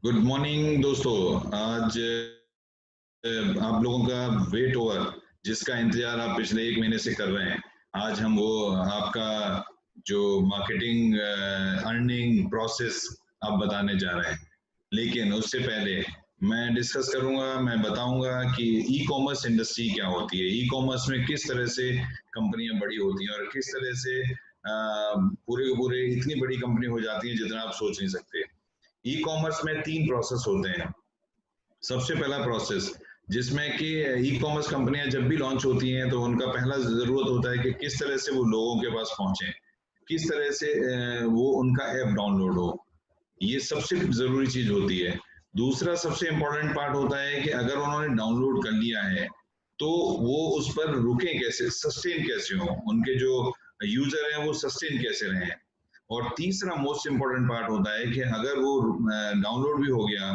Good morning दोस्तों। आज आप लोगों का वेट ओवर जिसका इंतजार आप पिछले 1 महीने से कर रहे हैं, आज हम वो आपका जो मार्केटिंग अर्निंग प्रोसेस आप बताने जा रहे हैं। लेकिन उससे पहले मैं डिस्कस करूंगा, मैं बताऊंगा कि ई कॉमर्स इंडस्ट्री क्या होती है, ई कॉमर्स में किस तरह से कंपनियां बड़ी होती हैं और किस तरह से पूरे के पूरे इतनी बड़ी कंपनी हो जाती है जितना आप सोच नहीं सकते। ई कॉमर्स में 3 प्रोसेस होते हैं। सबसे पहला प्रोसेस जिसमें कि ई कॉमर्स कंपनियां जब भी लॉन्च होती हैं तो उनका पहला जरूरत होता है कि किस तरह से वो लोगों के पास पहुंचे, किस तरह से वो उनका ऐप डाउनलोड हो। ये सबसे जरूरी चीज होती है। दूसरा सबसे इंपॉर्टेंट पार्ट होता है कि अगर उन्होंने डाउनलोड कर लिया है तो वो उस पर रुके कैसे, सस्टेन कैसे हो, उनके जो यूजर हैं वो सस्टेन कैसे रहें। और तीसरा मोस्ट इम्पोर्टेंट पार्ट होता है कि अगर वो डाउनलोड भी हो गया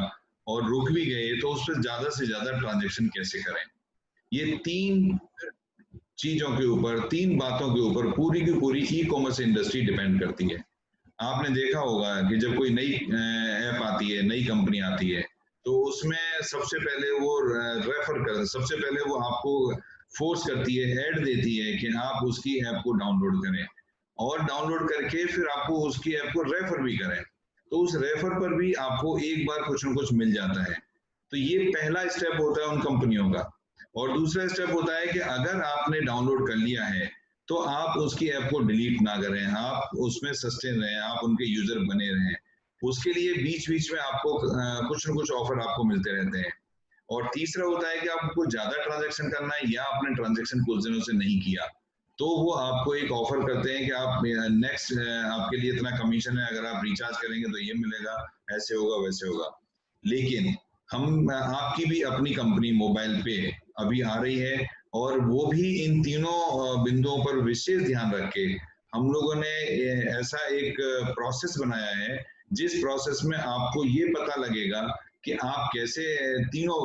और रुक भी गए तो उस पर ज्यादा से ज्यादा ट्रांजेक्शन कैसे करें। ये 3 चीजों के ऊपर, 3 बातों के ऊपर पूरी की पूरी ई कॉमर्स इंडस्ट्री डिपेंड करती है। आपने देखा होगा कि जब कोई नई ऐप आती है, नई कंपनी आती है, तो उसमें सबसे पहले वो रेफर कर सबसे पहले वो आपको फोर्स करती है, ऐड देती है कि आप उसकी ऐप को डाउनलोड करें और डाउनलोड करके फिर आपको उसकी ऐप को रेफर भी करें। तो उस रेफर पर भी आपको एक बार कुछ ना कुछ मिल जाता है। तो ये पहला स्टेप होता है उन कंपनियों का। और दूसरा स्टेप होता है कि अगर आपने डाउनलोड कर लिया है तो आप उसकी ऐप को डिलीट ना करें, आप उसमें सस्टेन रहें, आप उनके यूजर बने रहें। उसके लिए बीच बीच में आपको कुछ ना कुछ ऑफर आपको मिलते रहते हैं। और तीसरा होता है कि आपको ज्यादा ट्रांजैक्शन करना है या आपने ट्रांजैक्शन कुछ दिनों से नहीं किया तो वो आपको एक ऑफर करते हैं कि आप नेक्स्ट आपके लिए इतना कमीशन है, अगर आप रिचार्ज करेंगे तो ये मिलेगा, ऐसे होगा वैसे होगा। लेकिन हम आपकी भी अपनी कंपनी मोबाइल पे अभी आ रही है और वो भी इन तीनों बिंदुओं पर विशेष ध्यान रख के हम लोगों ने ऐसा एक प्रोसेस बनाया है जिस प्रोसेस में आपको ये पता लगेगा कि आप कैसे तीनों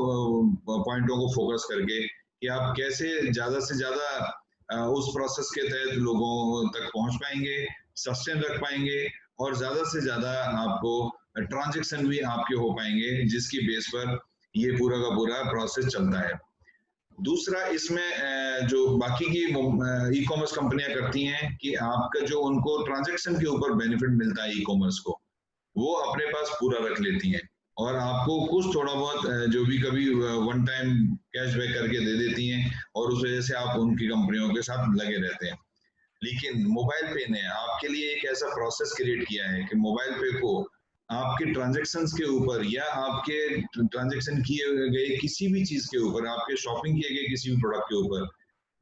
पॉइंटों को फोकस करके कि आप कैसे ज्यादा से ज्यादा उस प्रोसेस के तहत लोगों तक पहुंच पाएंगे, सस्टेन रख पाएंगे और ज्यादा से ज्यादा आपको ट्रांजेक्शन भी आपके हो पाएंगे जिसकी बेस पर ये पूरा का पूरा प्रोसेस चलता है। दूसरा इसमें जो बाकी की ई कॉमर्स कंपनियां करती हैं कि आपका जो उनको ट्रांजैक्शन के ऊपर बेनिफिट मिलता है ई कॉमर्स को, वो अपने पास पूरा रख लेती हैं और आपको कुछ थोड़ा बहुत जो भी कभी वन टाइम कैशबैक करके दे देती हैं और उस वजह से आप उनकी कंपनियों के साथ लगे रहते हैं। लेकिन मोबाइल पे ने आपके लिए एक ऐसा प्रोसेस क्रिएट किया है कि मोबाइल पे को आपके ट्रांजैक्शंस के ऊपर या आपके ट्रांजैक्शन किए गए किसी भी चीज के ऊपर, आपके शॉपिंग किए गए किसी भी प्रोडक्ट के ऊपर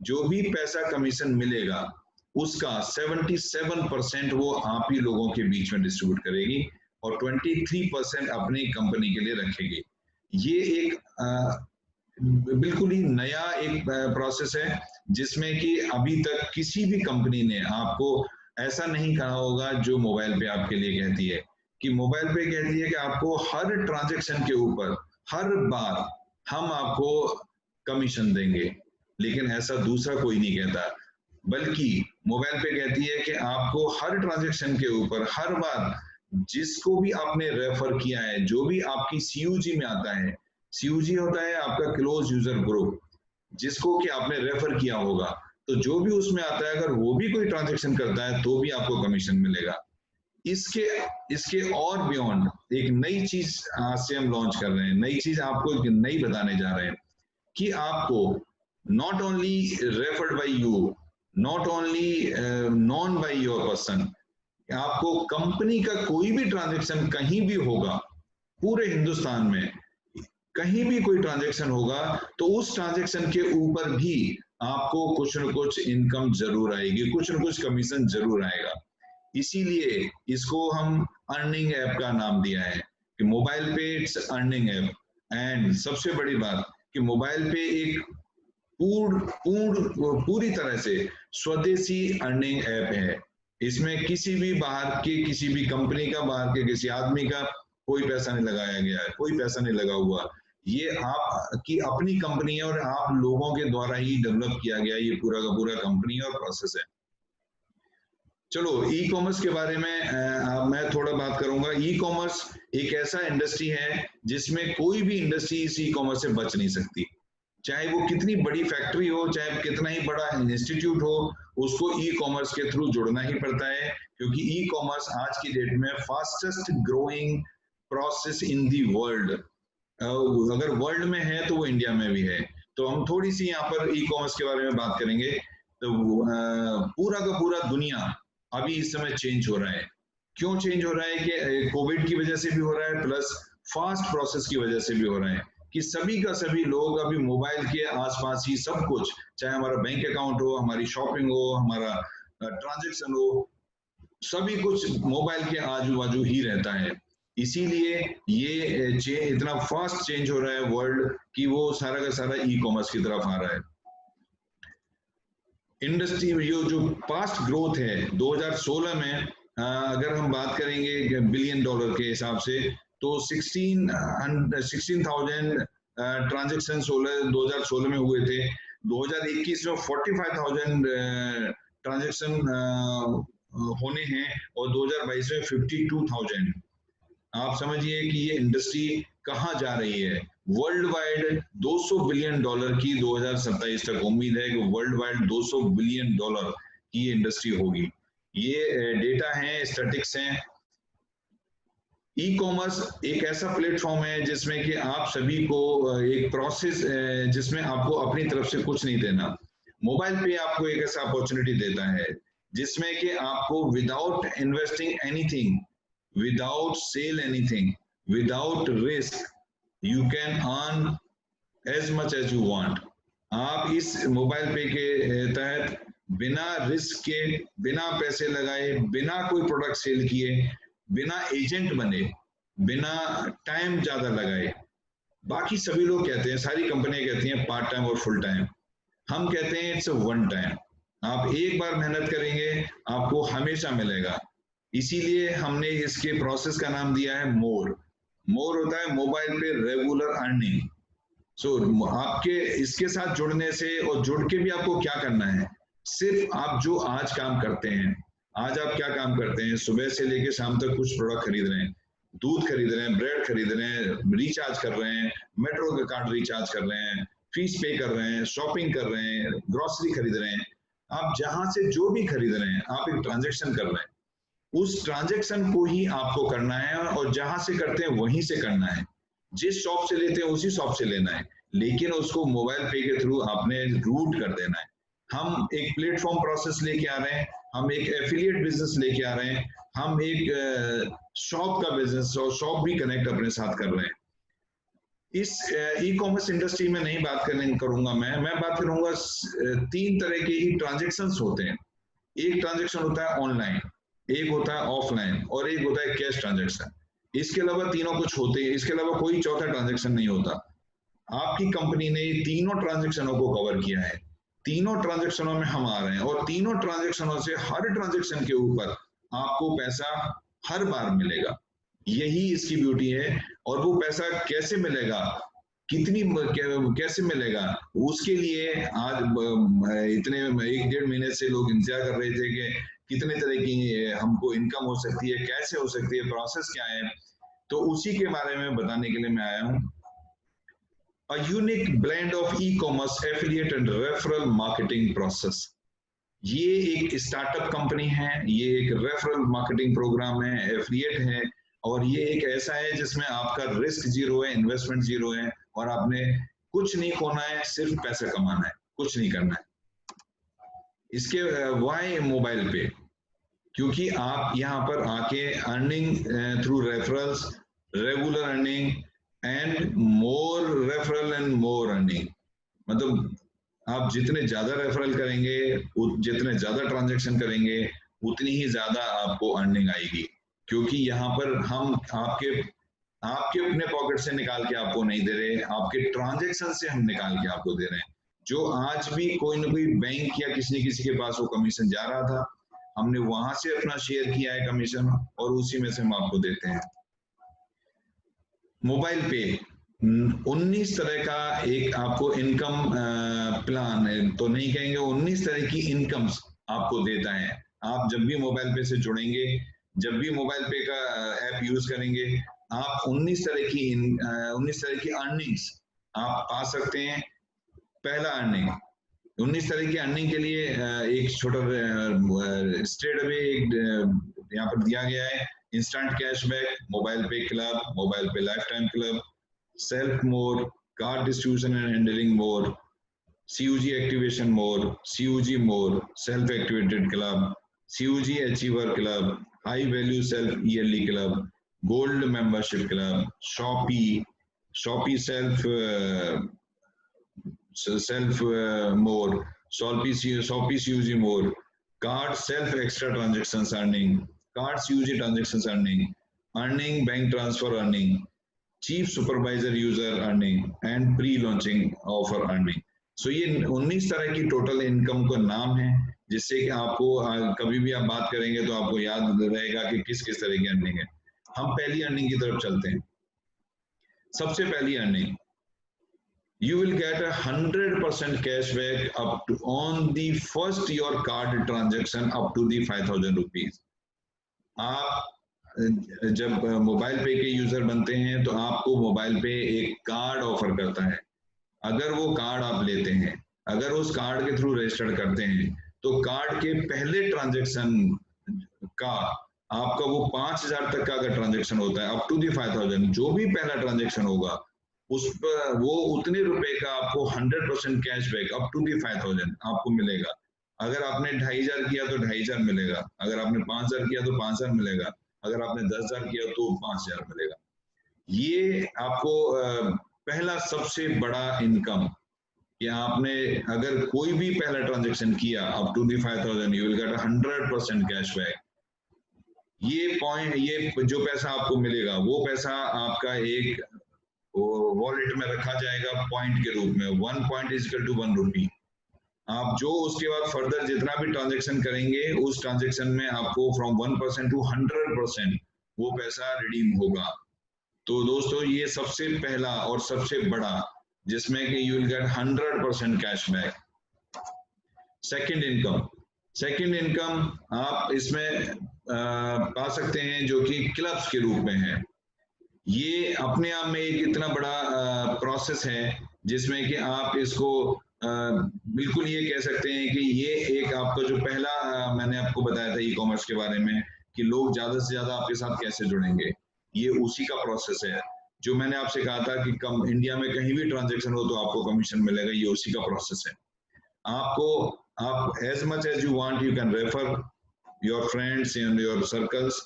जो भी पैसा कमीशन मिलेगा उसका 77% वो आप ही लोगों के बीच में डिस्ट्रीब्यूट करेगी और 23% अपनी कंपनी के लिए रखेगी। ये एक बिल्कुल ही नया एक प्रोसेस है जिसमें कि अभी तक किसी भी कंपनी ने आपको ऐसा नहीं कहा होगा जो मोबाइल पे आपके लिए कहती है। कि मोबाइल पे कहती है कि आपको हर ट्रांजैक्शन के ऊपर हर बार हम आपको कमीशन देंगे, लेकिन ऐसा दूसरा कोई नहीं कहता। बल्कि मोबाइल पे कहती है कि आपको हर ट्रांजैक्शन के ऊपर हर बार जिसको भी आपने रेफर किया है, जो भी आपकी सीयूजी में आता है, सीयूजी होता है आपका क्लोज यूजर ग्रुप, जिसको कि आपने रेफर किया होगा, तो जो भी उसमें आता है अगर वो भी कोई ट्रांजैक्शन करता है तो भी आपको कमीशन मिलेगा। इसके इसके और बियॉन्ड एक नई चीज आज से हम लॉन्च कर रहे हैं, नई चीज आपको एक नई बताने जा रहे हैं कि आपको not only referred by you, not only known by your person, आपको कंपनी का कोई भी ट्रांजैक्शन कहीं भी होगा पूरे हिंदुस्तान में, कहीं भी कोई ट्रांजैक्शन होगा तो उस ट्रांजैक्शन के ऊपर भी आपको कुछ न कुछ इनकम जरूर आएगी, कुछ न कुछ कमीशन जरूर आएगा। इसीलिए इसको हम अर्निंग ऐप का नाम दिया है कि मोबाइल पे इट्स अर्निंग ऐप। एंड सबसे बड़ी बात कि मोबाइल पे एक पूरी तरह से स्वदेशी अर्निंग ऐप है। इसमें किसी भी बाहर के किसी भी कंपनी का, बाहर के किसी आदमी का कोई पैसा नहीं लगाया गया है, कोई पैसा नहीं लगा हुआ। ये आपकी अपनी कंपनी है और आप लोगों के द्वारा ही डेवलप किया गया ये पूरा का पूरा कंपनी और प्रोसेस है। चलो ई कॉमर्स के बारे में मैं थोड़ा बात करूंगा। ई कॉमर्स एक ऐसा इंडस्ट्री है जिसमें कोई भी इंडस्ट्री इस ई कॉमर्स से बच नहीं सकती। चाहे वो कितनी बड़ी फैक्ट्री हो, चाहे कितना ही बड़ा इंस्टीट्यूट हो, उसको ई कॉमर्स के थ्रू जुड़ना ही पड़ता है, क्योंकि ई कॉमर्स आज की डेट में fastest growing process in the world. अगर वर्ल्ड में है तो वो इंडिया में भी है। तो हम थोड़ी सी यहाँ पर ई कॉमर्स के बारे में बात करेंगे। तो पूरा का पूरा दुनिया अभी इस समय चेंज हो रहा है। क्यों चेंज हो रहा है कि कोविड की वजह से भी हो रहा है, प्लस फास्ट प्रोसेस की वजह से भी हो रहा है कि सभी का सभी लोग अभी मोबाइल के आसपास ही सब कुछ, चाहे हमारा बैंक अकाउंट हो, हमारी शॉपिंग हो, हमारा ट्रांजैक्शन हो, सभी कुछ मोबाइल के आजू बाजू ही रहता है। इसीलिए ये इतना फास्ट चेंज हो रहा है वर्ल्ड कि वो सारा का सारा ई कॉमर्स की तरफ आ रहा है। इंडस्ट्री जो पास्ट ग्रोथ है 2016 में, अगर हम बात करेंगे बिलियन डॉलर के हिसाब से, तो 16,000 ट्रांजेक्शन 2016 में हुए थे। 2021 में 45,000 ट्रांजेक्शन होने हैं और 2022 में 52,000। आप समझिए कि ये इंडस्ट्री कहाँ जा रही है। वर्ल्ड वाइड 200 बिलियन डॉलर की 2027 तक उम्मीद है कि वर्ल्ड वाइड 200 बिलियन डॉलर की ये इंडस्ट्री होगी। ये डेटा है, स्टैटिक्स हैं। ई कॉमर्स एक ऐसा प्लेटफॉर्म है जिसमें कि आप सभी को एक प्रोसेस, जिसमें आपको अपनी तरफ से कुछ नहीं देना। मोबाइल पे आपको एक ऐसा अपॉर्चुनिटी देता है जिसमें कि आपको without investing anything, without sell anything, without risk, you can earn as much as you want। आप इस मोबाइल पे के तहत बिना रिस्क के, बिना पैसे लगाए, बिना कोई प्रोडक्ट सेल किए, बिना एजेंट बने, बिना टाइम ज्यादा लगाए। बाकी सभी लोग कहते हैं, सारी कंपनियां कहती हैं पार्ट टाइम और फुल टाइम। हम कहते हैं इट्स वन टाइम। आप एक बार मेहनत करेंगे, आपको हमेशा मिलेगा। इसीलिए हमने इसके प्रोसेस का नाम दिया है मोर। मोर होता है मोबाइल पे रेगुलर अर्निंग। सो आपके इसके साथ जुड़ने से, और जुड़ के भी आपको क्या करना है, सिर्फ आप जो आज काम करते हैं, आज आप क्या काम करते हैं, सुबह से लेकर शाम तक कुछ प्रोडक्ट खरीद रहे हैं, दूध खरीद रहे हैं, ब्रेड खरीद रहे हैं, रिचार्ज कर रहे हैं, मेट्रो का कार्ड रिचार्ज कर रहे हैं, फीस पे कर रहे हैं, शॉपिंग कर रहे हैं, ग्रोसरी खरीद रहे हैं। आप जहां से जो भी खरीद रहे हैं, आप एक ट्रांजेक्शन कर रहे हैं। उस ट्रांजेक्शन को ही आपको करना है, और जहां से करते हैं वहीं से करना है। जिस शॉप से लेते हैं उसी शॉप से लेना है, लेकिन उसको मोबाइल पे के थ्रू आपने रूट कर देना है। हम एक प्लेटफॉर्म प्रोसेस लेके आ रहे हैं, हम एक एफिलिएट बिजनेस लेके आ रहे हैं, हम एक शॉप का बिजनेस और शॉप भी कनेक्ट अपने साथ कर रहे हैं। इस ई कॉमर्स इंडस्ट्री में नहीं बात करूंगा मैं बात करूंगा 3 तरह के ही ट्रांजेक्शन्स होते हैं। एक ट्रांजेक्शन होता है ऑनलाइन, एक होता है ऑफलाइन, और एक होता है कैश ट्रांजेक्शन। इसके अलावा तीनों कुछ होते हैं, इसके अलावा कोई चौथा ट्रांजेक्शन नहीं होता। आपकी कंपनी ने तीनों ट्रांजेक्शनों को कवर किया है, तीनों ट्रांजेक्शनों में हम आ रहे हैं, और तीनों ट्रांजेक्शनों से हर ट्रांजेक्शन के ऊपर आपको पैसा हर बार मिलेगा। यही इसकी ब्यूटी है। और वो पैसा कैसे मिलेगा, कितनी कैसे मिलेगा, उसके लिए आज इतने 1-1.5 महीने से लोग इंतजार कर रहे थे कि कितने तरह की हमको इनकम हो सकती है, कैसे हो सकती है, प्रोसेस क्या है। तो उसी के बारे में बताने के लिए मैं आया हूँ। A unique blend of e-commerce, affiliate and referral marketing process। ये एक स्टार्टअप कंपनी है, ये एक रेफरल मार्केटिंग प्रोग्राम है, एफिलिएट है, और ये एक ऐसा है जिसमें आपका रिस्क जीरो है, इन्वेस्टमेंट जीरो है, और आपने कुछ नहीं खोना है, सिर्फ पैसा कमाना है, कुछ नहीं करना है। इसके वाई मोबाइल पे, क्योंकि आप यहाँ पर आके earning through referrals, regular earning and more referral and more earning, मतलब आप जितने ज्यादा रेफरल करेंगे, जितने ज्यादा ट्रांजैक्शन करेंगे, उतनी ही ज्यादा आपको अर्निंग आएगी। क्योंकि यहाँ पर हम आपके अपने पॉकेट से निकाल के आपको नहीं दे रहे, आपके ट्रांजैक्शन से हम निकाल के आपको दे रहे हैं। जो आज भी कोई ना कोई बैंक या किसी के पास वो कमीशन जा रहा था, हमने वहां से अपना शेयर किया है कमीशन, और उसी में से हम आपको देते हैं। मोबाइल पे 19 तरह का एक आपको इनकम प्लान है, तो नहीं कहेंगे, 19 तरह की इनकम्स आपको देता है। आप जब भी मोबाइल पे से जुड़ेंगे, जब भी मोबाइल पे का ऐप यूज करेंगे, आप 19 तरह की अर्निंग्स आप पा सकते हैं। पहला अर्निंग, 19 तरह की अर्निंग के लिए एक छोटा स्ट्रेट अवे यहाँ पर दिया गया है। इंस्टेंट कैशबैक, मोबाइल पे क्लब, मोबाइल पे life time club, self more, card distribution and handling more, CUG activation more, CUG more, self-activated club, CUG achiever club, high value self yearly club, gold membership club, Shopee self more, Shopee CUG more, card self extra transactions earning, card CUG transactions earning bank transfer earning, chief supervisor user earning and pre-launching offer earning। सो ये 19 तरह की total income का नाम है, जिससे कि आपको कभी भी आप बात करेंगे तो आपको याद रहेगा कि किस किस तरह की अर्निंग है। हम पहली अर्निंग की तरफ चलते हैं। सबसे पहली earning, you will get 100% cashback up to on the first your card transaction up to the 5,000 rupees। आप जब मोबाइल पे के यूजर बनते हैं तो आपको मोबाइल पे एक कार्ड ऑफर करता है। अगर वो कार्ड आप लेते हैं, अगर उस कार्ड के थ्रू रजिस्टर्ड करते हैं, तो कार्ड के पहले ट्रांजैक्शन का आपका वो 5,000 तक का अगर ट्रांजैक्शन होता है, अप टू दी 5,000, जो भी पहला ट्रांजैक्शन होगा उस पर वो उतने रुपए का आपको 100% कैशबैक अप टू दी 5,000 आपको मिलेगा। अगर आपने 2,500 किया तो 2,500 मिलेगा, अगर आपने 5,000 किया तो 5,000 मिलेगा, अगर आपने 10,000 किया तो 5,000 मिलेगा। ये आपको पहला सबसे बड़ा इनकम, कि आपने अगर कोई भी पहला ट्रांजैक्शन किया up to the 5,000 you will get 100% cashback. ये जो पैसा आपको मिलेगा वो पैसा आपका एक वॉलेट में रखा जाएगा पॉइंट के रूप में। 1 पॉइंट इज इक्वल टू 1 रुपी। आप जो उसके बाद फर्दर जितना भी ट्रांजैक्शन करेंगे उस ट्रांजैक्शन में आपको फ्रॉम 1% टू 100% वो पैसा रिडीम होगा। तो दोस्तों ये सबसे पहला और सबसे बड़ा, जिसमें कि you will get 100% cashback. Second income आप इसमें पा सकते हैं जो कि क्लब्स के रूप में है। ये अपने आप में एक इतना बड़ा प्रोसेस है जिसमें कि आप इसको बिल्कुल ये कह सकते हैं कि ये एक आपका जो पहला मैंने आपको बताया था ई कॉमर्स के बारे में कि लोग ज्यादा से ज्यादा आपके साथ कैसे जुड़ेंगे, ये उसी का प्रोसेस है। जो मैंने आपसे कहा था कि इंडिया में कहीं भी ट्रांजैक्शन हो तो आपको कमीशन मिलेगा, ये उसी का प्रोसेस है। आप as much as you want you can refer your friends and your circles,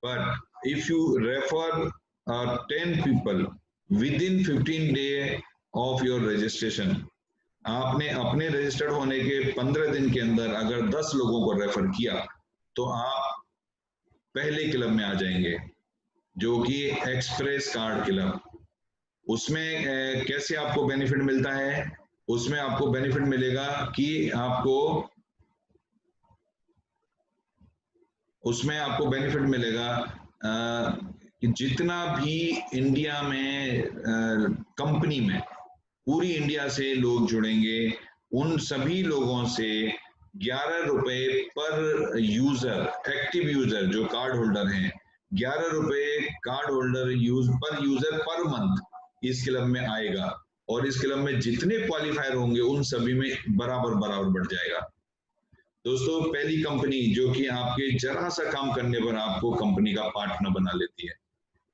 but if you refer 10 people within 15 days of your registration, आपने अपने रजिस्टर्ड होने के 15 दिन के अंदर अगर 10 लोगों को रेफर किया तो आप पहले क्लब में आ जाएंगे, जो कि एक्सप्रेस कार्ड क्लब। उसमें कैसे आपको बेनिफिट मिलता है? उसमें आपको बेनिफिट मिलेगा कि कि जितना भी इंडिया में कंपनी में पूरी इंडिया से लोग जुड़ेंगे, उन सभी लोगों से 11 रुपए पर यूजर, एक्टिव यूजर जो कार्ड होल्डर हैं, 11 रुपए कार्ड होल्डर पर यूजर पर मंथ इस क्लब में आएगा, और इस क्लब में जितने क्वालिफायर होंगे उन सभी में बराबर बढ़ जाएगा। दोस्तों पहली कंपनी जो कि आपके जरा सा काम करने पर आपको कंपनी का पार्टनर बना लेती है,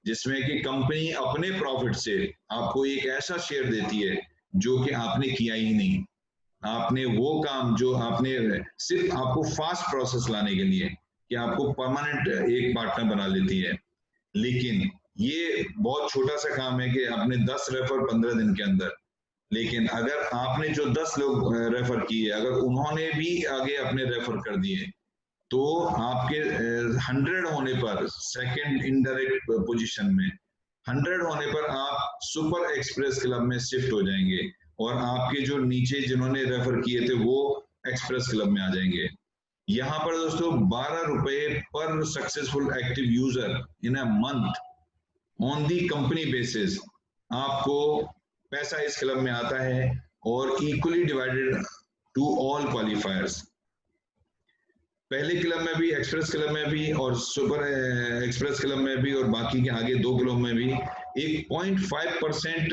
जिसमें कि कंपनी अपने प्रॉफिट से आपको एक ऐसा शेयर देती है जो कि आपने किया ही नहीं। आपने वो काम जो आपने सिर्फ आपको फास्ट प्रोसेस लाने के लिए कि आपको परमानेंट एक पार्टनर बना लेती है, लेकिन ये बहुत छोटा सा काम है कि आपने 10 रेफर 15 दिन के अंदर। लेकिन अगर आपने जो 10 लोग रेफर किए, अगर उन्होंने भी आगे अपने रेफर कर दिए, तो आपके 100 होने पर सेकंड इनडायरेक्ट पोजीशन में 100 होने पर आप सुपर एक्सप्रेस क्लब में शिफ्ट हो जाएंगे, और आपके जो नीचे जिन्होंने रेफर किए थे वो एक्सप्रेस क्लब में आ जाएंगे। यहाँ पर दोस्तों 12 रुपए पर successful active user in a month on the company basis आपको पैसा इस क्लब में आता है, और equally divided to all qualifiers. पहले क्लब में भी, एक्सप्रेस क्लब में भी और सुपर एक्सप्रेस क्लब में भी और बाकी के आगे 2 क्लब में भी एक 0.5%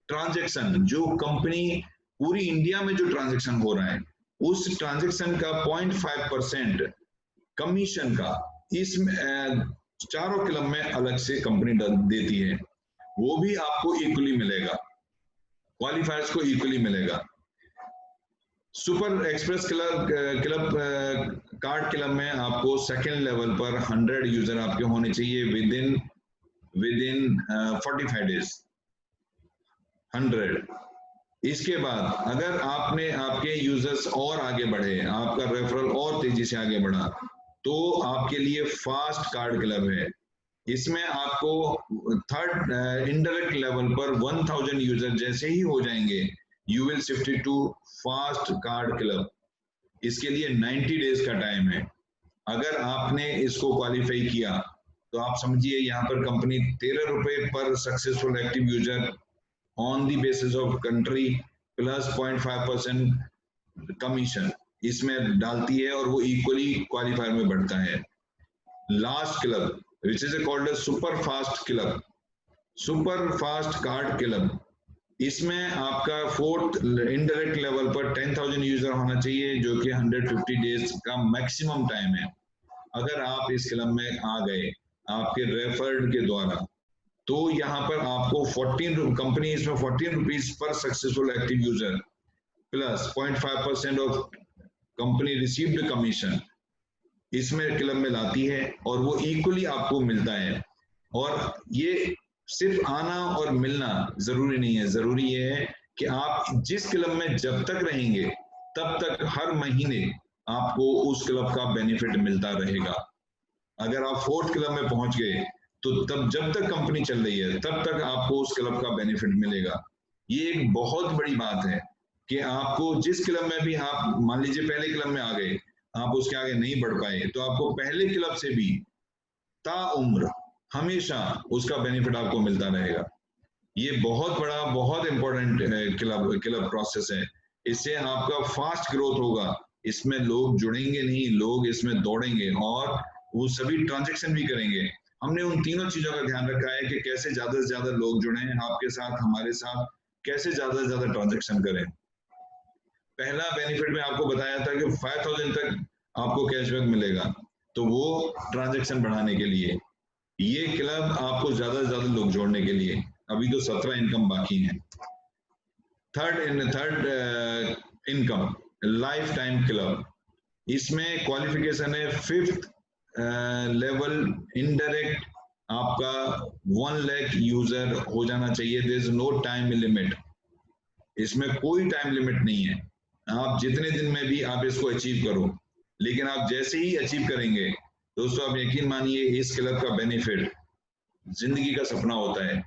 ट्रांजैक्शन, जो कंपनी पूरी इंडिया में जो ट्रांजैक्शन हो रहा है उस ट्रांजैक्शन का 0.5% कमीशन का इसमें चारों क्लब में अलग से कंपनी देती है, वो भी आपको इक्वली मिलेगा, क्वालिफायर्स को इक्वली मिलेगा। Super express club card club में आपको सेकेंड लेवल पर 100 यूजर आपके होने चाहिए विद इन 45 डेज 100। इसके बाद अगर आपके यूजर्स और आगे बढ़े, आपका रेफरल और तेजी से आगे बढ़ा, तो आपके लिए फास्ट कार्ड क्लब है। इसमें आपको थर्ड इनडायरेक्ट लेवल पर 1000 यूजर जैसे ही हो जाएंगे, you will shift to fast card club. इसके लिए 90 डेज का टाइम है। अगर आपने इसको क्वालिफाई किया तो आप समझिए यहाँ पर कंपनी 13 रुपए पर successful active user on the basis of country plus 0.5% commission इसमें डालती है और वो इक्वली क्वालिफायर में बढ़ता है। Last club which is called super fast club, super fast card club, इसमें आपका फोर्थ इनडायरेक्ट लेवल पर 10,000 यूजर होना चाहिए, जो कि 150 डेज का मैक्सिमम टाइम है। अगर आप इस क्लब में आ गए आपके रेफर्ड के द्वारा, तो यहाँ पर आपको 14 कंपनी इसमें 14 rupees per successful active user plus 0.5% of company received commission इसमें क्लब में लाती है और वो इक्वली आपको मिलता है। और ये सिर्फ आना और मिलना जरूरी नहीं है, जरूरी ये है कि आप जिस क्लब में जब तक रहेंगे तब तक हर महीने आपको उस क्लब का बेनिफिट मिलता रहेगा। अगर आप फोर्थ क्लब में पहुंच गए तो तब जब तक कंपनी चल रही है तब तक आपको उस क्लब का बेनिफिट मिलेगा। ये एक बहुत बड़ी बात है कि आपको जिस क्लब में भी आप मान लीजिए पहले क्लब में आ गए, आप उसके आगे नहीं बढ़ पाए, तो आपको पहले क्लब से भी ताउम्र हमेशा उसका बेनिफिट आपको मिलता रहेगा। ये बहुत बड़ा, बहुत इंपॉर्टेंट क्लब प्रोसेस है। इससे आपका फास्ट ग्रोथ होगा, इसमें लोग जुड़ेंगे नहीं, लोग इसमें दौड़ेंगे और वो सभी ट्रांजैक्शन भी करेंगे। हमने उन तीनों चीजों का ध्यान रखा है कि कैसे ज्यादा से ज्यादा लोग जुड़े आपके साथ, हमारे साथ, कैसे ज्यादा से ज्यादा ट्रांजैक्शन करें। पहला बेनिफिट में आपको बताया था कि 5000 तक आपको कैशबैक मिलेगा, तो वो ट्रांजैक्शन बढ़ाने के लिए। ये क्लब आपको ज्यादा से ज्यादा लोग जोड़ने के लिए। अभी तो 17 इनकम बाकी हैं। Third income life time club, इसमें क्वालिफिकेशन है 5th लेवल इनडायरेक्ट आपका 1 लाख यूजर हो जाना चाहिए। There is no time limit, इसमें कोई टाइम लिमिट नहीं है। आप जितने दिन में भी आप इसको अचीव करो, लेकिन आप जैसे ही अचीव करेंगे दोस्तों, आप यकीन मानिए इस क्लब का बेनिफिट जिंदगी का सपना होता है।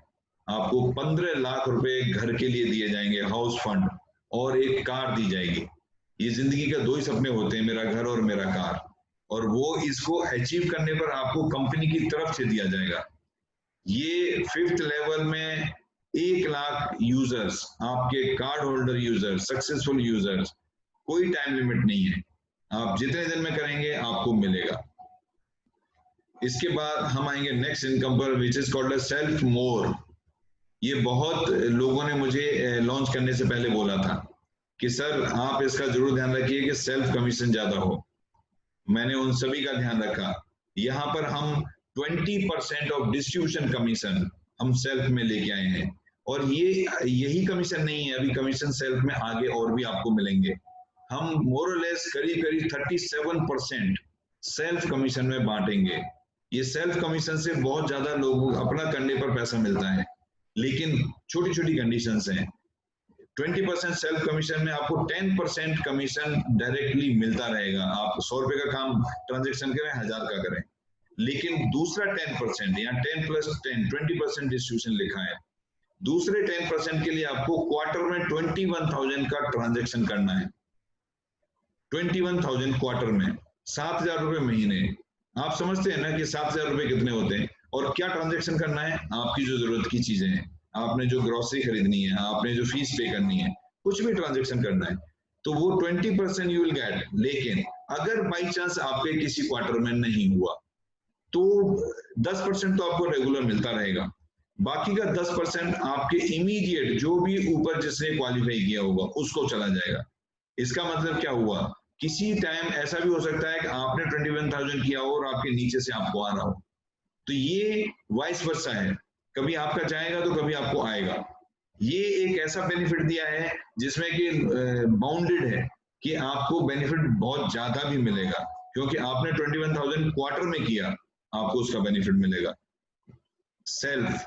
आपको 15 लाख रुपए घर के लिए दिए जाएंगे, हाउस फंड, और एक कार दी जाएगी। ये जिंदगी का 2 ही सपने होते हैं, मेरा घर और मेरा कार, और वो इसको अचीव करने पर आपको कंपनी की तरफ से दिया जाएगा। ये 5th लेवल में 1 लाख यूजर्स, आपके card holder user, successful users, कोई टाइम लिमिट नहीं है, आप जितने दिन में करेंगे आपको मिलेगा। इसके बाद हम आएंगे नेक्स्ट इनकम पर, विच इज कॉल्ड सेल्फ मोर। ये बहुत लोगों ने मुझे लॉन्च करने से पहले बोला था कि सर आप इसका जरूर ध्यान रखिए कि सेल्फ कमीशन ज्यादा हो। मैंने उन सभी का ध्यान रखा। यहाँ पर हम 20% ऑफ डिस्ट्रीब्यूशन कमीशन हम सेल्फ में लेके आए हैं, और यही कमीशन नहीं है, अभी कमीशन सेल्फ में आगे और भी आपको मिलेंगे। हम मोर और लेस करीब करीब 37% सेल्फ कमीशन में बांटेंगे। ये सेल्फ कमीशन से बहुत ज्यादा लोगों अपना करने पर पैसा मिलता है, लेकिन छोटी छोटी कंडीशंस हैं। 20% सेल्फ कमीशन में आपको 10% कमीशन डायरेक्टली मिलता रहेगा। आप 100 रुपए का काम ट्रांजेक्शन करें, 1000 का करें, लेकिन दूसरा 10%, यहाँ 10 + 10 20% डिस्ट्रीब्यूशन लिखा है। दूसरे 10% के लिए आपको क्वार्टर में 21,000 का ट्रांजेक्शन करना है। 21,000 क्वार्टर में, 7,000 रुपए महीने। आप समझते हैं ना कि 7,000 रुपए कितने होते हैं, और क्या ट्रांजेक्शन करना है, आपकी जो जरूरत की चीजें हैं, आपने जो ग्रोसरी खरीदनी है, आपने जो फीस पे करनी है, कुछ भी ट्रांजेक्शन करना है, तो वो 20% यू विल गेट। लेकिन अगर बाई चांस आपके किसी क्वार्टर में नहीं हुआ तो 10% तो आपको रेगुलर मिलता रहेगा, बाकी का 10% आपके इमीडिएट जो भी ऊपर जिसने क्वालिफाई किया होगा उसको चला जाएगा। इसका मतलब क्या हुआ, किसी टाइम ऐसा भी हो सकता है कि आपने 21,000 किया हो और आपके नीचे से आपको आ रहा हो, तो ये वाइस वर्सा है, कभी आपका जाएगा तो कभी आपको आएगा। ये एक ऐसा बेनिफिट दिया है जिसमें कि बाउंडेड है कि आपको बेनिफिट बहुत ज्यादा भी मिलेगा, क्योंकि आपने 21,000 क्वार्टर में किया, आपको उसका बेनिफिट मिलेगा। सेल्फ,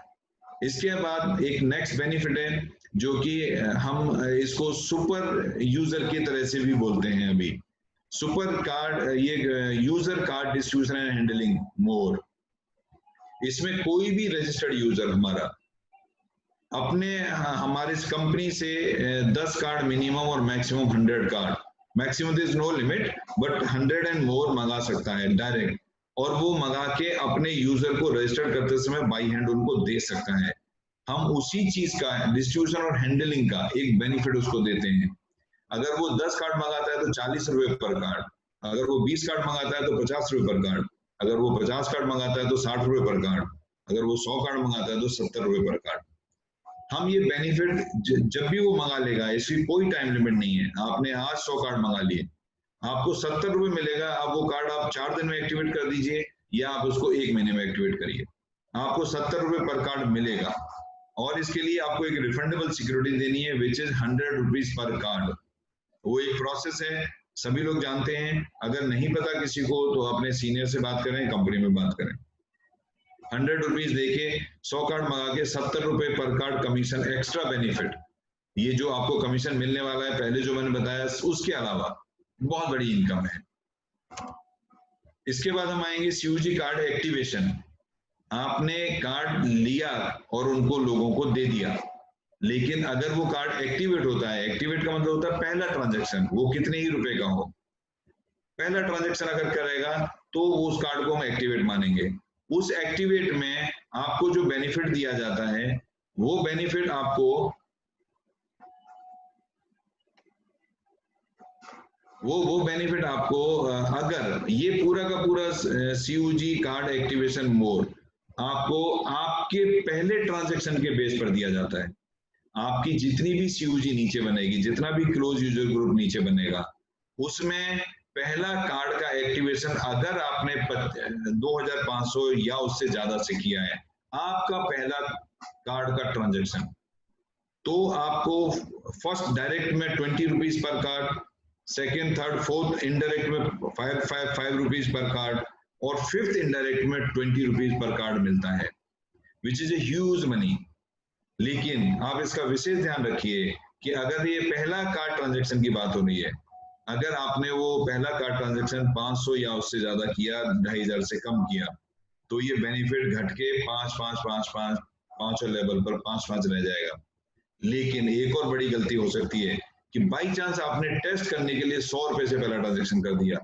इसके बाद एक नेक्स्ट बेनिफिट है जो कि हम इसको सुपर यूजर की तरह से भी बोलते हैं अभी, सुपर कार्ड, ये user card distribution and handling more. इसमें कोई भी रजिस्टर्ड यूजर हमारा अपने हमारे इस कंपनी से 10 कार्ड मिनिमम और maximum 100 card, maximum is no limit but 100 and more मंगा सकता है डायरेक्ट, और वो मंगा के अपने यूजर को रजिस्टर करते समय बाई हैंड उनको दे सकता है। हम उसी चीज का डिस्ट्रीब्यूशन और हैंडलिंग का एक बेनिफिट उसको देते हैं। अगर वो 10 कार्ड मंगाता है तो 40 रुपए पर कार्ड, अगर वो 20 कार्ड मंगाता है तो 50 रुपए पर कार्ड, अगर वो 50 कार्ड मंगाता है तो 60 रुपए पर कार्ड, अगर वो 100 कार्ड मंगाता है तो 70 रुपए पर कार्ड। हम ये बेनिफिट जब भी वो मंगा लेगा, इसकी कोई टाइम लिमिट नहीं है। आपने आज 100 कार्ड मंगा लिए, आपको 70 रुपए मिलेगा। अब वो कार्ड आप 4 दिन में एक्टिवेट कर दीजिए या आप उसको 1 महीने में एक्टिवेट करिए, आपको 70 रुपए पर कार्ड मिलेगा। और इसके लिए आपको एक रिफंडेबल सिक्योरिटी देनी है which is 100 rupees per card. वो एक प्रोसेस है, सभी लोग जानते हैं। अगर नहीं पता किसी को तो अपने सीनियर से बात करें, कंपनी में बात करें। 100 रुपीज देके 100 कार्ड मंगा के 70 रुपए पर कार्ड कमीशन एक्स्ट्रा बेनिफिट, ये जो आपको कमीशन मिलने वाला है पहले जो मैंने बताया उसके अलावा बहुत बड़ी इनकम है। इसके बाद हम आएंगे सीयूजी कार्ड एक्टिवेशन। आपने कार्ड लिया और उनको लोगों को दे दिया, लेकिन अगर वो कार्ड एक्टिवेट होता है, एक्टिवेट का मतलब होता है पहला ट्रांजैक्शन, वो कितने ही रुपए का हो, पहला ट्रांजैक्शन अगर करेगा तो उस कार्ड को हम एक्टिवेट मानेंगे। उस एक्टिवेट में आपको जो बेनिफिट दिया जाता है वो बेनिफिट आपको बेनिफिट आपको अगर ये पूरा का पूरा सीयूजी कार्ड एक्टिवेशन मोड आपको आपके पहले ट्रांजैक्शन के बेस पर दिया जाता है। आपकी जितनी भी सीयूजी नीचे बनेगी, जितना भी क्लोज यूजर ग्रुप नीचे बनेगा, उसमें पहला कार्ड का एक्टिवेशन अगर आपने 2500 या उससे ज्यादा से किया है, आपका पहला कार्ड का ट्रांजैक्शन, तो आपको फर्स्ट डायरेक्ट में 20 rupees per card, second third fourth indirect में 5 रुपीज पर कार्ड, और फिफ्थ इनडायरेक्ट में 20 रुपीज पर कार्ड मिलता है, which is a huge money. लेकिन आप इसका विशेष ध्यान रखिए कि अगर ये पहला कार्ड ट्रांजैक्शन की बात हो रही है, अगर आपने वो पहला कार्ड ट्रांजैक्शन 500 या उससे ज्यादा किया, 2500 से कम किया, तो ये बेनिफिट घट के 5 लेवल पर 5 रह जाएगा। लेकिन एक और बड़ी गलती हो सकती है कि बाई चांस आपने टेस्ट करने के लिए 100 रुपए से पहला ट्रांजैक्शन कर दिया,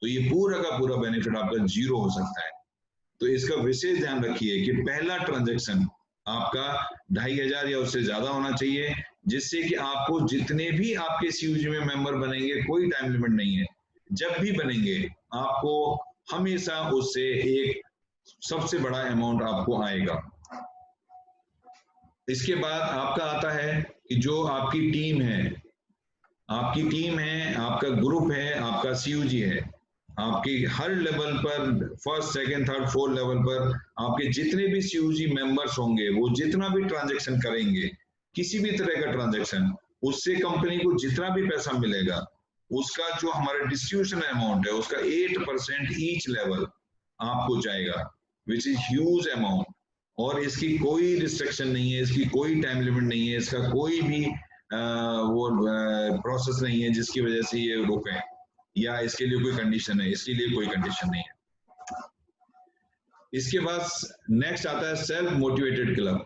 तो ये पूरा का पूरा बेनिफिट आपका 0 हो सकता है। तो इसका विशेष ध्यान रखिए कि पहला ट्रांजैक्शन आपका 2500 या उससे ज्यादा होना चाहिए, जिससे कि आपको जितने भी आपके सीयूजी में मेंबर बनेंगे, कोई टाइम लिमिट नहीं है, जब भी बनेंगे आपको हमेशा उससे एक सबसे बड़ा अमाउंट आपको आएगा। इसके बाद आपका आता है कि जो आपकी टीम है, आपका ग्रुप है, आपका सीयूजी है, आपकी हर लेवल पर first second third fourth level पर आपके जितने भी सीयूजी मेंबर्स होंगे, वो जितना भी ट्रांजैक्शन करेंगे, किसी भी तरह का ट्रांजैक्शन, उससे कंपनी को जितना भी पैसा मिलेगा, उसका जो हमारा डिस्ट्रीब्यूशन अमाउंट है उसका 8% ईच लेवल आपको जाएगा, विच इज ह्यूज अमाउंट। और इसकी कोई रिस्ट्रिक्शन नहीं है, इसकी कोई टाइम लिमिट नहीं है, इसका कोई भी वो प्रोसेस नहीं है जिसकी वजह से ये रुके, या इसके लिए कोई कंडीशन है, इसके लिए कोई कंडीशन नहीं है। इसके बाद नेक्स्ट आता है सेल्फ मोटिवेटेड क्लब।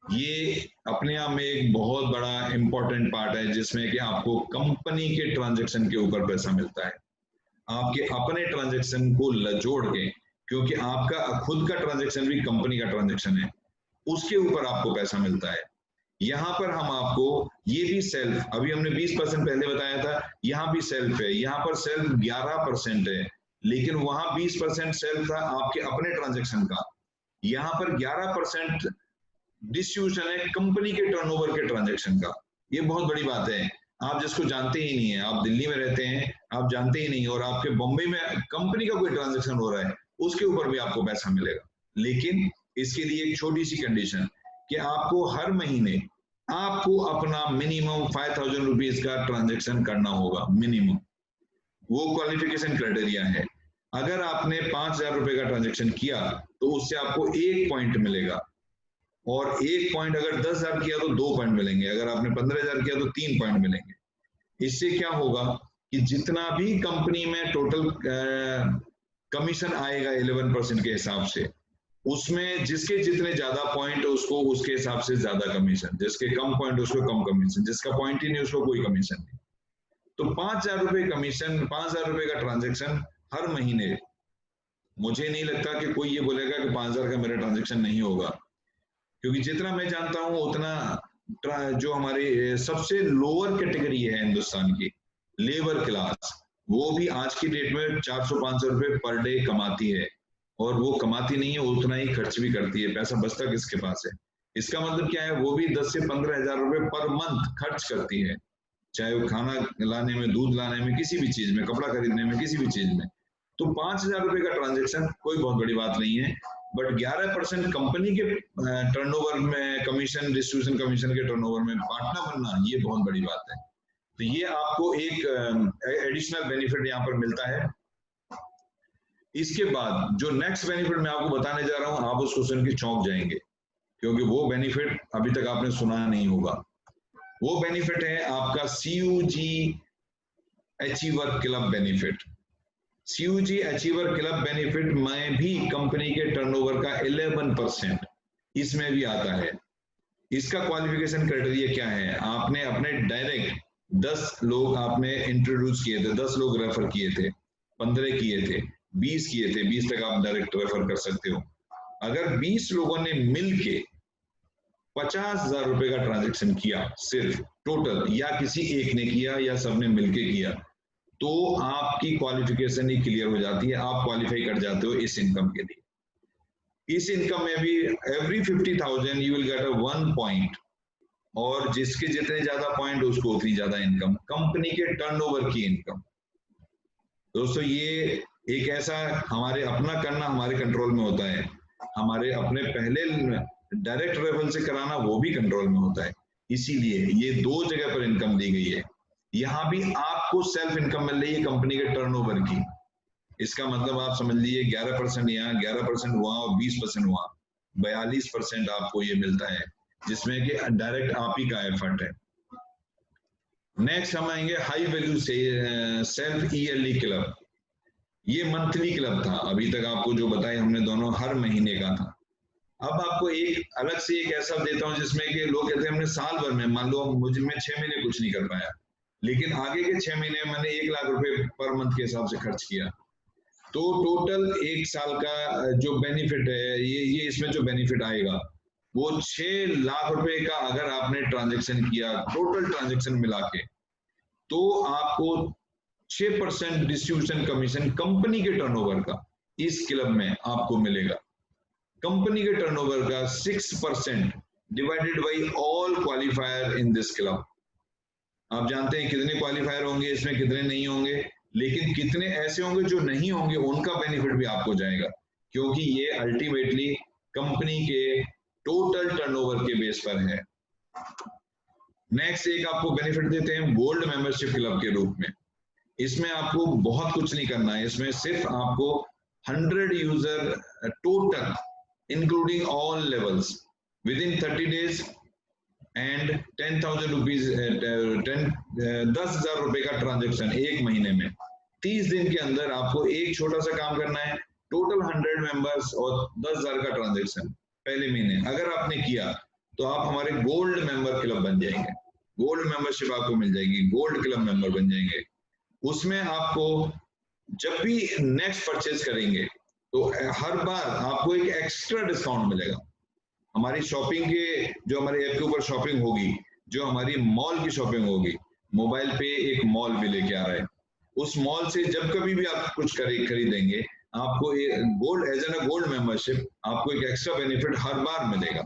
ये अपने आप में एक बहुत बड़ा इंपॉर्टेंट पार्ट है, जिसमें कि आपको कंपनी के ट्रांजैक्शन के ऊपर पैसा मिलता है, आपके अपने ट्रांजैक्शन को जोड़ के, क्योंकि आपका खुद का ट्रांजैक्शन भी कंपनी का ट्रांजैक्शन है, उसके ऊपर आपको पैसा मिलता है। यहाँ पर हम आपको ये भी सेल्फ, अभी हमने 20% पहले बताया था, यहाँ भी सेल्फ है, यहाँ पर सेल्फ 11% है, लेकिन वहां 20% सेल्फ था आपके अपने ट्रांजेक्शन का, यहाँ पर 11% डिस्ट्रीब्यूशन है कंपनी के टर्नओवर के ट्रांजेक्शन का। ये बहुत बड़ी बात है, आप जिसको जानते ही नहीं है, आप दिल्ली में रहते हैं, आप जानते ही नहीं, और आपके बॉम्बे में कंपनी का कोई ट्रांजेक्शन हो रहा है, उसके ऊपर भी आपको पैसा मिलेगा। लेकिन इसके लिए एक छोटी सी कंडीशन कि आपको हर महीने आपको अपना मिनिमम 5,000 रुपीज का ट्रांजेक्शन करना होगा, मिनिमम। वो क्वालिफिकेशन क्राइटेरिया है। अगर आपने 5,000 रुपए का ट्रांजेक्शन किया तो उससे आपको 1 पॉइंट मिलेगा, और 1 पॉइंट अगर 10,000 किया तो 2 पॉइंट मिलेंगे, अगर आपने 15,000 किया तो 3 पॉइंट मिलेंगे। इससे क्या होगा कि जितना भी कंपनी में टोटल कमीशन आएगा 11% के हिसाब से, उसमें जिसके जितने ज्यादा पॉइंट उसको उसके हिसाब से ज्यादा कमीशन, जिसके कम पॉइंट उसको कम कमीशन, जिसका पॉइंट ही नहीं उसको कोई कमीशन नहीं। तो 5,000 रुपए कमीशन, 5,000 रुपए का ट्रांजेक्शन हर महीने, मुझे नहीं लगता कि कोई ये बोलेगा कि 5,000 का मेरा ट्रांजेक्शन नहीं होगा, क्योंकि जितना मैं जानता हूं उतना जो हमारी सबसे लोअर कैटेगरी है हिंदुस्तान की, लेबर क्लास, वो भी आज की डेट में 400-500 रुपए पर डे कमाती है, और वो कमाती नहीं है, उतना ही खर्च भी करती है, पैसा बचता किसके पास है। इसका मतलब क्या है, वो भी 10 से 15,000 रुपए पर मंथ खर्च करती है, चाहे वो खाना लाने में, दूध लाने में, किसी भी चीज में, कपड़ा खरीदने में, किसी भी चीज में। तो 5,000 रुपए का ट्रांजेक्शन कोई बहुत बड़ी बात नहीं है, बट 11% कंपनी के टर्नओवर में कमीशन, डिस्ट्रीब्यूशन कमीशन के टर्नओवर में पार्टनर बनना, ये बहुत बड़ी बात है। तो ये आपको एक एडिशनल बेनिफिट यहाँ पर मिलता है। इसके बाद जो नेक्स्ट बेनिफिट मैं आपको बताने जा रहा हूं, आप उसको सुन के चौंक जाएंगे, क्योंकि वो बेनिफिट अभी तक आपने सुना नहीं होगा। वो बेनिफिट है आपका CUG achiever club benefit. CUG achiever club benefit में भी कंपनी के टर्नओवर का 11% इसमें भी आता है। इसका क्वालिफिकेशन क्राइटेरिया क्या है, आपने अपने डायरेक्ट 10 लोग आपने इंट्रोड्यूस किए थे, 10 लोग रेफर किए थे, 15 किए थे, 20 किए थे, 20 तक आप डायरेक्ट रेफर कर सकते हो। अगर 20 लोगों ने मिलके 50,000 रुपए का ट्रांजेक्शन किया सिर्फ टोटल, या किसी एक ने किया या सबने मिलके किया, तो आपकी क्वालिफिकेशन ही क्लियर हो जाती है, आप क्वालिफाई कर जाते हो इस इनकम के लिए। इस इनकम में भी every 50,000 you will get a 1 point, और जिसके जितने ज्यादा पॉइंट उसको उतनी ज्यादा इनकम, कंपनी के टर्नओवर की इनकम। दोस्तों ये एक ऐसा हमारे अपना करना हमारे कंट्रोल में होता है, हमारे अपने पहले डायरेक्ट रेफरल से कराना वो भी कंट्रोल में होता है। इसीलिए ये 2 जगह पर इनकम दी गई है। यहाँ भी आपको सेल्फ इनकम मिल रही है कंपनी के टर्नओवर की। इसका मतलब आप समझ लीजिए 11% यहाँ, 11% वहां और 20% वहां, 42% आपको ये मिलता है, जिसमें कि डायरेक्ट आप ही का एफर्ट है। नेक्स्ट हम आएंगे हाई वैल्यू से सेल्फ ईयरली क्लब। ये मंथली क्लब था, अभी तक आपको जो बताया हमने दोनों हर महीने का था। अब आपको एक अलग से एक ऐसा देता हूं जिसमें कि लोग कहते हैं हमने साल भर में, मान लो मुझे मैं 6 महीने कुछ नहीं कर पाया, लेकिन आगे के 6 महीने मैंने 1 लाख रुपए पर मंथ के हिसाब से खर्च किया, तो टोटल 1 साल का जो बेनिफिट है, ये इसमें जो बेनिफिट आएगा वो 6 लाख रुपए का अगर आपने ट्रांजेक्शन किया, टोटल ट्रांजेक्शन मिला के, तो आपको 6% डिस्ट्रीब्यूशन कमीशन कंपनी के टर्नओवर का इस क्लब में आपको मिलेगा। कंपनी के टर्नओवर का 6% divided by all qualifier in this club. आप जानते हैं कितने क्वालिफायर होंगे इसमें, कितने नहीं होंगे, लेकिन कितने ऐसे होंगे जो नहीं होंगे, उनका बेनिफिट भी आपको जाएगा, क्योंकि ये अल्टीमेटली कंपनी के टोटल टर्नओवर के बेस पर है। नेक्स्ट एक आपको बेनिफिट देते हैं गोल्ड मेंबरशिप क्लब के रूप में। इसमें आपको बहुत कुछ नहीं करना है, इसमें सिर्फ आपको 100 user total including all levels with in 30 days and 10,000 rupees, 10,000 रुपए का ट्रांजेक्शन एक महीने में, 30 दिन के अंदर आपको एक छोटा सा काम करना है, टोटल 100 मेंबर्स और 10,000 का ट्रांजेक्शन पहले महीने अगर आपने किया, तो आप हमारे गोल्ड मेंबर क्लब बन जाएंगे, गोल्ड मेंबरशिप आपको मिल जाएगी, गोल्ड क्लब मेंबर बन जाएंगे। उसमें आपको जब भी नेक्स्ट परचेज करेंगे तो हर बार आपको एक एक्स्ट्रा डिस्काउंट मिलेगा। हमारी शॉपिंग के, जो हमारे ऐप के ऊपर शॉपिंग होगी, जो हमारी मॉल की शॉपिंग होगी, मोबाइल पे एक मॉल भी लेके आ रहा है। उस मॉल से जब कभी भी आप कुछ खरीदेंगे, आपको gold as an gold membership, आपको एक एक्स्ट्रा बेनिफिट हर बार मिलेगा।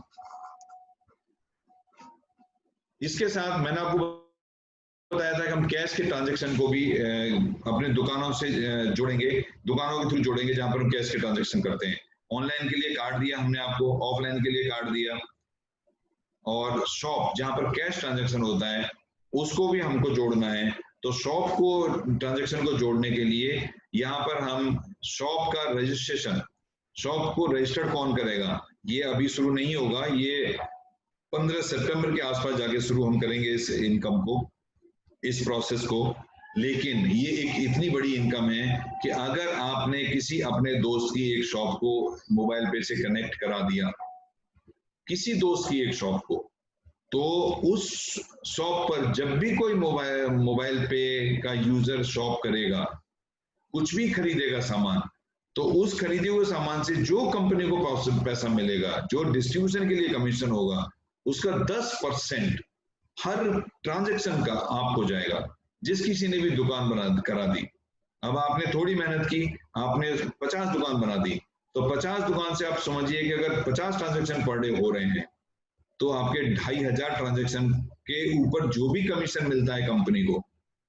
इसके साथ मैंने आपको बताया था कि हम कैश के ट्रांजैक्शन को भी अपने दुकानों से जोड़ेंगे, दुकानों के थ्रू जोड़ेंगे जहां पर हम कैश के ट्रांजैक्शन करते हैं। ऑनलाइन के लिए कार्ड दिया हमने आपको, ऑफलाइन के लिए कार्ड दिया, और शॉप जहां पर कैश ट्रांजैक्शन होता है उसको भी हमको जोड़ना है। तो शॉप को ट्रांजैक्शन को जोड़ने के लिए यहाँ पर हम शॉप का रजिस्ट्रेशन, शॉप को रजिस्टर्ड कौन करेगा, ये अभी शुरू नहीं होगा, ये 15 सितंबर के आसपास जाके शुरू हम करेंगे इस इनकम को, इस प्रोसेस को। लेकिन ये एक इतनी बड़ी इनकम है कि अगर आपने किसी अपने दोस्त की एक शॉप को मोबाइल पे से कनेक्ट करा दिया, किसी दोस्त की एक शॉप को, तो उस शॉप पर जब भी कोई मोबाइल पे का यूजर शॉप करेगा, कुछ भी खरीदेगा सामान, तो उस खरीदे हुए सामान से जो कंपनी को पैसा मिलेगा, जो डिस्ट्रीब्यूशन के लिए कमीशन होगा, उसका 10% हर ट्रांजैक्शन का आपको जाएगा। जिस किसी ने भी दुकान करा दी, अब आपने थोड़ी मेहनत की, आपने 50 दुकान बना दी, तो 50 दुकान से आप समझिए कि अगर 50 ट्रांजैक्शन पर डे हो रहे हैं, तो आपके 2500 ट्रांजैक्शन के ऊपर जो भी कमीशन मिलता है कंपनी को,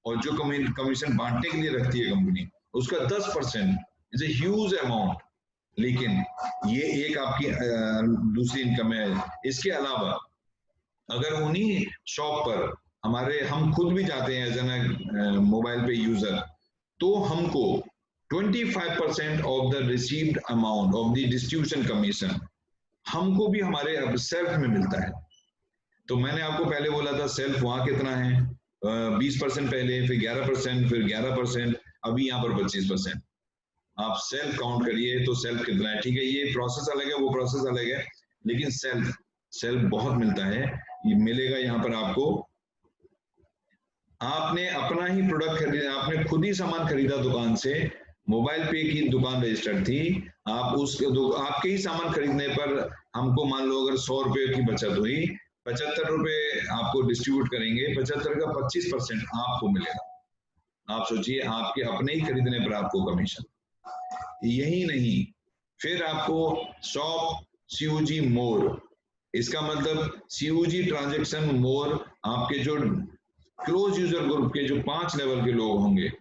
और जो कमीशन बांटने के लिए रखती है कंपनी, उसका 10% इज ए ह्यूज अमाउंट। लेकिन ये एक आपकी दूसरी इनकम है। इसके अलावा अगर उन्हीं शॉप पर हम खुद भी जाते हैं एज एन मोबाइल पे यूजर, तो हमको 25% of the received amount of the distribution commission हमको भी हमारे सेल्फ में मिलता है। तो मैंने आपको पहले बोला था सेल्फ वहां कितना है, 20% पहले, फिर 11%, फिर 11%, अभी यहाँ पर 25%। आप सेल्फ काउंट करिए तो सेल्फ कितना है। ठीक है, ये प्रोसेस अलग है, वो प्रोसेस अलग है, लेकिन सेल्फ बहुत मिलता है। ये मिलेगा यहाँ पर आपको, आपने अपना ही प्रोडक्ट खरीदा, आपने खुद ही सामान खरीदा दुकान से, मोबाइल पे की दुकान रजिस्टर्ड थी, आप आपके ही सामान खरीदने पर हमको मान लो अगर 100 रुपए की बचत हुई, 75 रुपए आपको डिस्ट्रीब्यूट करेंगे, 75 का 25% आपको मिलेगा। आप सोचिए, आपके अपने ही खरीदने पर आपको कमीशन। यही नहीं, फिर आपको शॉप COG मोर, इसका मतलब COG ट्रांजैक्शन मोर, आपके जो क्लोज यूजर ग्रुप के जो 5 लेवल के लोग होंगे,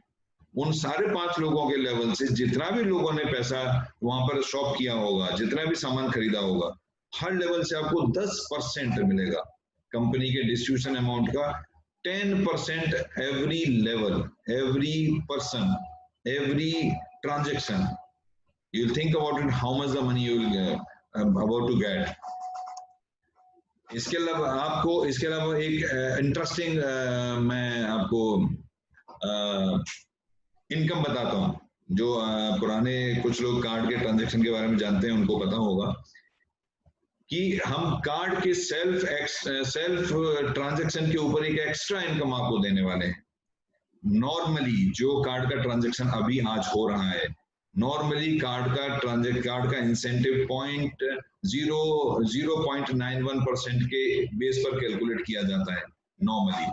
उन सारे 5 लोगों के लेवल से जितना भी लोगों ने पैसा वहां पर शॉप किया होगा, जितना भी सामान खरीदा होगा, हर लेवल से आपको 10% मिलेगा कंपनी के डिस्ट्रीब्यूशन अमाउंट का। 10% every level, every person, every transaction. You think about it, how much the money you will about to get. इसके अलावा एक इंटरेस्टिंग मैं आपको इनकम बताता हूँ, जो पुराने कुछ लोग कार्ड के ट्रांजैक्शन के बारे में जानते हैं उनको पता होगा कि हम कार्ड के सेल्फ ट्रांजैक्शन के ऊपर एक एक्स्ट्रा इनकम आपको देने वाले हैं। नॉर्मली जो कार्ड का ट्रांजैक्शन अभी आज हो रहा है, नॉर्मली कार्ड का इंसेंटिव 0.91% के बेस पर कैलकुलेट किया जाता है नॉर्मली।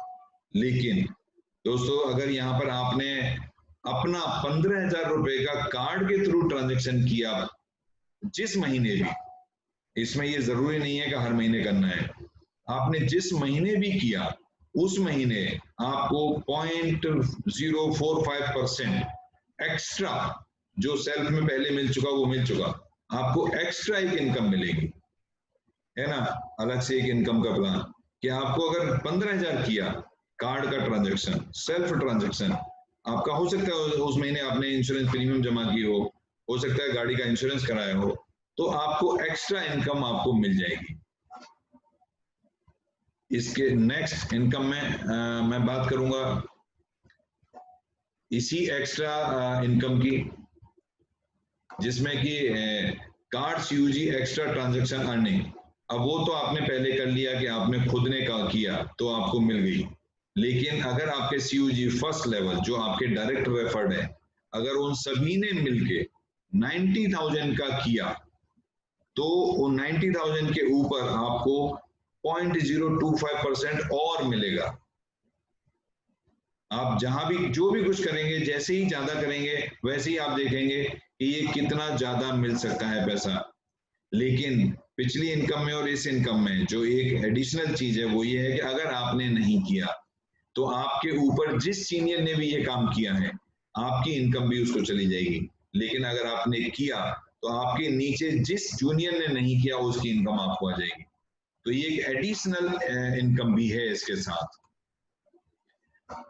लेकिन दोस्तों, अगर यहाँ पर आपने अपना 15,000 रुपए का कार्ड के थ्रू ट्रांजैक्शन किया जिस महीने भी, इसमें ये जरूरी नहीं है कि हर महीने करना है, आपने जिस महीने भी किया उस महीने आपको 0.045% एक्स्ट्रा, जो सेल्फ में पहले मिल चुका वो मिल चुका, आपको एक्स्ट्रा एक इनकम मिलेगी, है ना, अलग से एक इनकम का प्लान। कि आपको अगर 15,000 किया कार्ड का ट्रांजैक्शन, सेल्फ ट्रांजैक्शन, आपका हो सकता है उस महीने आपने इंश्योरेंस प्रीमियम जमा की हो सकता है गाड़ी का इंश्योरेंस कराया हो, तो आपको एक्स्ट्रा इनकम आपको मिल जाएगी। इसके नेक्स्ट इनकम में मैं बात करूंगा इसी एक्स्ट्रा इनकम की, जिसमें कि card COG extra transaction earning. अब वो तो आपने पहले कर लिया कि आपने खुद ने किया तो आपको मिल गई, लेकिन अगर आपके COG फर्स्ट लेवल जो आपके डायरेक्ट रेफर्ड है, अगर उन सभी ने मिलके 90,000 का किया, तो 90,000 के ऊपर आपको 0.025% और मिलेगा। आप जहां भी जो भी कुछ करेंगे, जैसे ही ज्यादा करेंगे वैसे ही आप देखेंगे कि ये कितना ज्यादा मिल सकता है पैसा। लेकिन पिछली इनकम में और इस इनकम में जो एक एडिशनल चीज है वो ये है कि अगर आपने नहीं किया तो आपके ऊपर जिस सीनियर ने भी ये काम किया है आपकी इनकम भी उसको चली जाएगी। लेकिन अगर आपने किया तो आपके नीचे जिस जूनियर ने नहीं किया उसकी इनकम आपको आ जाएगी। तो ये एक एडिशनल इनकम भी है इसके साथ।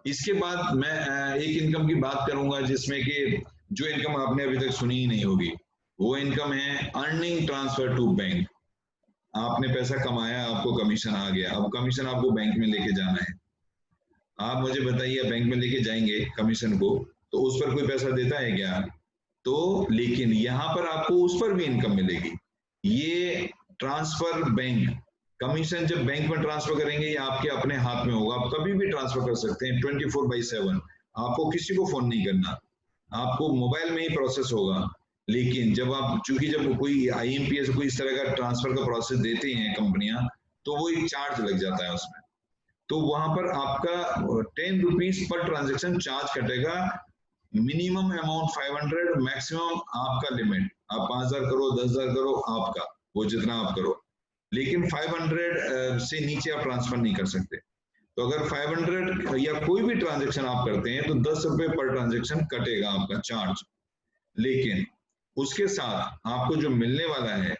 इसके बाद मैं एक इनकम की बात करूंगा जिसमें कि जो इनकम आपने अभी तक सुनी ही नहीं होगी, वो इनकम है अर्निंग ट्रांसफर टू बैंक। आपने पैसा कमाया, आपको कमीशन आ गया, अब कमीशन आपको बैंक में लेके जाना है। आप मुझे बताइए, बैंक में लेके जाएंगे कमीशन को तो उस पर कोई पैसा देता है क्या? तो लेकिन यहां पर आपको उस पर भी इनकम मिलेगी। ये ट्रांसफर बैंक, कमीशन जब बैंक में ट्रांसफर करेंगे ये आपके अपने हाथ में होगा, आप कभी भी ट्रांसफर कर सकते हैं 24/7। आपको किसी को फोन नहीं करना, आपको मोबाइल में ही प्रोसेस होगा। लेकिन जब आप, चूंकि जब कोई आईएमपीएस कोई इस तरह का ट्रांसफर का प्रोसेस देते हैं कंपनियां, तो वो एक चार्ज लग जाता है उसमें। तो वहां पर आपका 10 रुपीज पर ट्रांजेक्शन चार्ज कटेगा। मिनिमम अमाउंट 500, मैक्सिमम आपका लिमिट, आप 5,000 करो, 10,000 करो, आपका वो जितना आप करो। लेकिन 500 से नीचे आप ट्रांसफर नहीं कर सकते। तो अगर 500 या कोई भी ट्रांजेक्शन आप करते हैं तो 10 रुपए पर ट्रांजेक्शन कटेगा आपका चार्ज। लेकिन उसके साथ आपको जो मिलने वाला है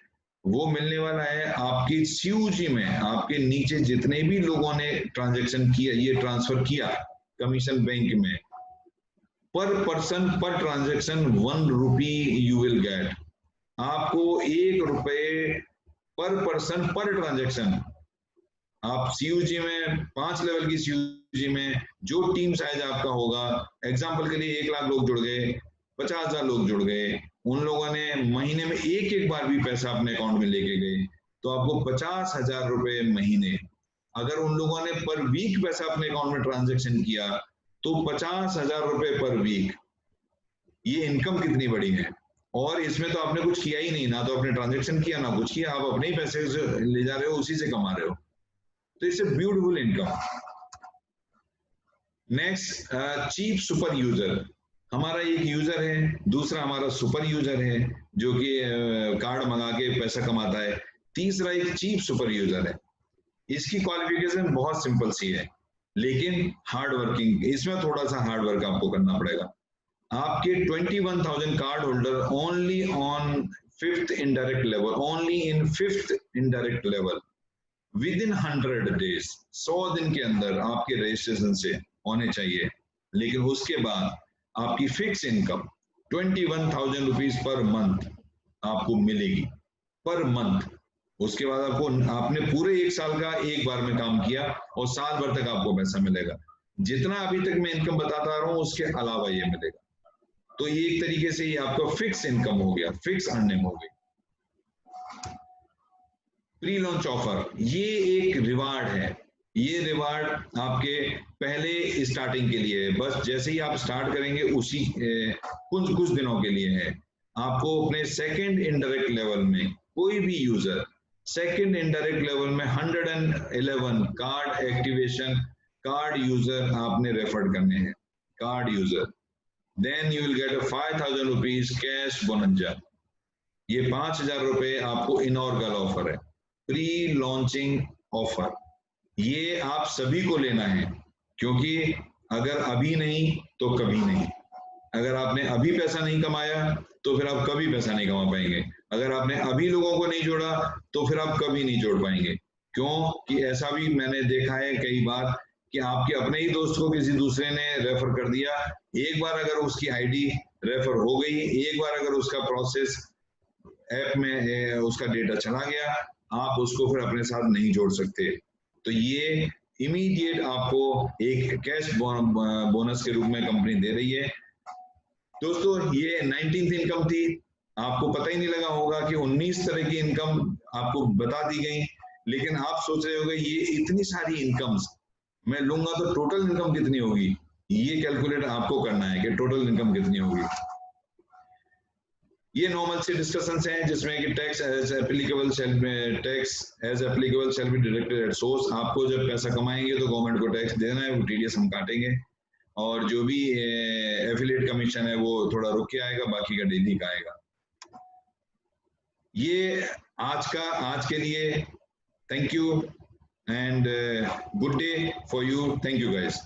वो मिलने वाला है आपकी सीयूजी में, आपके नीचे जितने भी लोगों ने ट्रांजेक्शन किया, ये ट्रांसफर किया कमीशन बैंक में, पर person per transaction 1 rupee you will gate. आपको 1 रुपए पर पर्सन पर ट्रांजेक्शन। आप सीयूजी में 5 लेवल की सीयूजी में जो टीम साइज आपका होगा, एग्जांपल के लिए 1 लाख लोग जुड़ गए, 50,000 लोग जुड़ गए, उन लोगों ने महीने में एक बार भी पैसा अपने अकाउंट में लेके गए तो आपको 50,000 रुपए महीने। अगर उन लोगों ने पर वीक पैसा अपने अकाउंट में ट्रांजेक्शन किया तो 50,000 रुपए पर वीक। ये इनकम कितनी बड़ी है। और इसमें तो आपने कुछ किया ही नहीं, ना तो आपने ट्रांजेक्शन किया ना कुछ किया, आप अपने ही पैसे ले जा रहे हो, उसी से कमा रहे हो। तो it's a beautiful income. Next, cheap super user. हमारा एक यूजर है, दूसरा हमारा सुपर यूजर है जो कि कार्ड मंगा के पैसा कमाता है, तीसरा एक चीप सुपर यूजर है। इसकी क्वालिफिकेशन बहुत सिंपल सी है लेकिन हार्ड वर्किंग, इसमें थोड़ा सा हार्ड वर्क आपको करना पड़ेगा। आपके 21,000 card holder only on 5th indirect level, only in 5th indirect level, with in 100 days, 100 दिन के अंदर आपके रजिस्ट्रेशन से होने चाहिए। लेकिन उसके बाद आपकी fix income 21,000 rupees per month आपको मिलेगी, पर मंथ। उसके बाद आपको, आपने पूरे 1 साल का एक बार में काम किया और साल भर तक आपको पैसा मिलेगा। जितना अभी तक मैं इनकम बताता रहा हूं उसके अलावा ये मिलेगा। तो ये एक तरीके से ये आपका फिक्स इनकम हो गया, फिक्स अर्निंग हो गई। प्री लॉन्च ऑफर, ये एक रिवार्ड है। ये रिवार्ड आपके पहले स्टार्टिंग के लिए है, बस जैसे ही आप स्टार्ट करेंगे उसी कुछ दिनों के लिए है। आपको अपने सेकंड इनडायरेक्ट लेवल में कोई भी यूजर सेकंड इनडायरेक्ट लेवल में 111 कार्ड एक्टिवेशन कार्ड यूजर आपने रेफर करने हैं, card user. Then you will get a 5,000 rupees cash bonanza. ये 5,000 रुपए आपको इनॉर्गल ऑफर है, प्री लॉन्चिंग ऑफर। ये आप सभी को लेना है क्योंकि अगर अभी नहीं तो कभी नहीं। अगर आपने अभी पैसा नहीं कमाया तो फिर आप कभी पैसा नहीं कमा पाएंगे। अगर आपने अभी लोगों को नहीं जोड़ा तो फिर आप कभी नहीं जोड़ पाएंगे। क्यों कि ऐसा भी मैंने देखा है कई बार कि आपके अपने ही दोस्त को किसी दूसरे ने रेफर कर दिया, एक बार अगर उसकी आईडी रेफर हो गई, एक बार अगर उसका प्रोसेस ऐप में उसका डेटा चला गया, आप उसको फिर अपने साथ नहीं जोड़ सकते। तो ये इमीडिएट आपको एक कैश बोनस के रूप में कंपनी दे रही है। दोस्तों ये 19th इनकम थी, आपको पता ही नहीं लगा होगा कि 19 तरह की इनकम आपको बता दी गई। लेकिन आप सोच रहे होंगे ये इतनी सारी इनकम्स मैं लूंगा तो टोटल इनकम कितनी होगी, ये कैलकुलेट आपको करना है कि टोटल इनकम कितनी होगी। ये नॉर्मल से डिस्कशंस हैं जिसमें कि tax as applicable shall be deducted at source. आपको जब पैसा कमाएंगे तो गवर्नमेंट को टैक्स देना है, वो टीडीएस हम काटेंगे, और जो भी एफिलिएट कमीशन है वो थोड़ा रुक के आएगा, बाकी का डेली का आएगा। ये आज के लिए thank you and good day for you. Thank you guys.